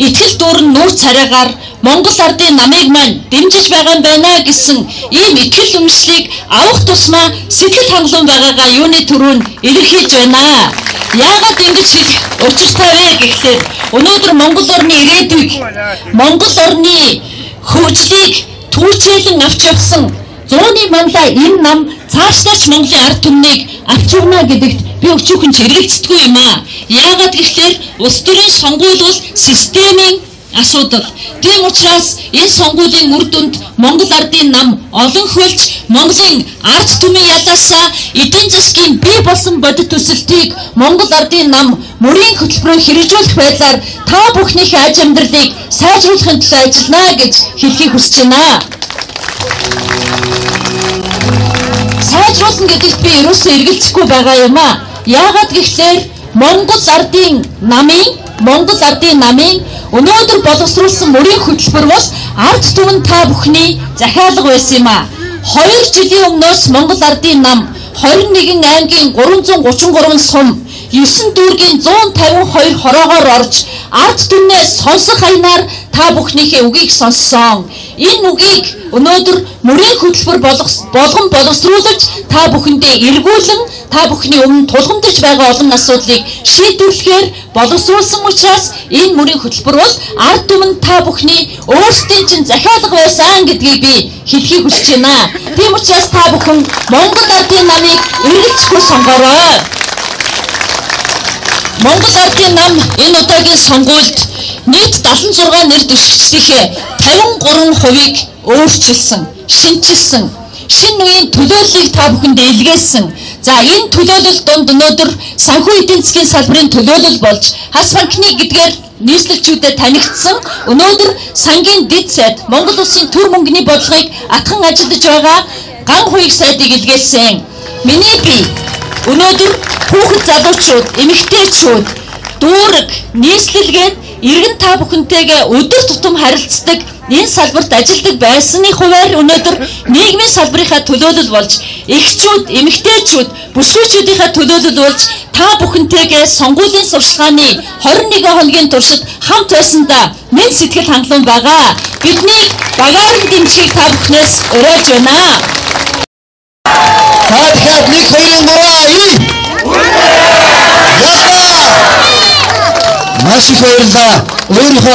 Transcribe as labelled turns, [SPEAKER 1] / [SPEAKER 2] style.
[SPEAKER 1] Итгэл дүүрэн нүүр царайгаар Монгол ардын намыг маань дэмжиж байгаа юм байна гэсэн ийм итгэл үнэмшлийг авах тусмаа сэтгэл хангалуун байгаагаа юуны төрөнд илэрхийлж байна. Яагаад ингэж хэлэх учиртай вэ гэхлээр өнөөдөр Монгол орны ирээдүйг, Монгол орны хөгжлийг түүчээлэн авч явсан 100-ны мандаа энэ нам цаашлаач Монголын ард түмнийг авч явна гэдэгт би өчүүхэн хэрэгцдэггүй юм аа. Яагаад гэхлээр улс төрийн сонгуул бол системийн асуудал. Тийм учраас энэ сонгуулийн үр дүнд Монгол ардын нам олон хөлж Монголын ард түмийн ялаасаа эдийн засгийн бий болсон бодит төсөлтийг Монгол ардын нам мөрийн хөтөлбөрөөр хэрэгжүүлэх байдлаар та бүхнийхээ аж амьдралыг сайжруулахын төлөө ажиллана гэж хэлхийг хүсэж байна. Сайжруулна гэдэгт би ерөөсөө эргэлзэхгүй байгаа юм аа. Яагаад гэхлээр Монгол ардын намын өнөөдөр боловсруулсан мөрийн хөтөлбөр бол ард түмэн та бүхний захиалга байсан юм аа. 2 жилийн өмнөөс Монгол ардын нам 21 аймгийн 333 сум 9 дүүргийн 152 хороогоор орж ард түмнээс сонсох хаянаар та бүхнийхээ үгийг сонссон. Энэ үгийг өнөөдөр мөрийн хөтөлбөр болгон боловсруулж та бүхэндээ эргүүлэн та бүхний өмнө тулгамдж байгаа олон асуудлыг шийдвэрлэхээр боловсруулсан учраас энэ мөрийн хөтөлбөр бол ард түмэнд та бүхний өөрсдийн чинь захиалга байсан гэдгийг би хэлхийг хүсэж байна. Тийм учраас та бүхэн Монгол ардын намыг эргэлзэхгүй сонгоорой. Монгол ардын нам энэ удаагийн сонгуульд нийт 76 нэр дэвшигчдийнхээ 53%-ийг өөрчилсөн, шинжилсэн, шинэ үеийн төлөөллийг та бүхэндээ илгээсэн. За энэ төлөөлөл донд өнөөдөр санхүү эдийн засгийн салбарын төлөөлөл болж Хас банкны гэдгээр нийслэлчүүдэд танигдсан. Өнөөдөр сангийн дэд сайд Монгол улсын төр мөнгөний бодлогыг атхан ажиллаж байгаа ган хуйг сайдыг илгээсэн. Миний бие өнөөдөр хүүхэд залуучууд, эмэгтэйчүүд, дүүрэг, нийслэлгээд иргэн та бүхэнтэйгээ өдөр тутам харилцдаг энэ салбарт ажилладаг байсны хуваар өнөөдөр нийгмийн салбарынхаа төлөөлөл болж эхчүүд, эмэгтэйчүүд, бүсгүйчүүдийнхаа төлөөлөл болж та бүхэнтэйгээ сонгуулийн сурчлагын 21 хоногийн туршид хамт байсандаа минь сэтгэл хангалуун байгаа. Бидний багаарн дэмжихийг та бүхнээс уриалж байна.
[SPEAKER 2] Дахиад 1 2 3 Маш их баярлалаа. Өөрийнхөө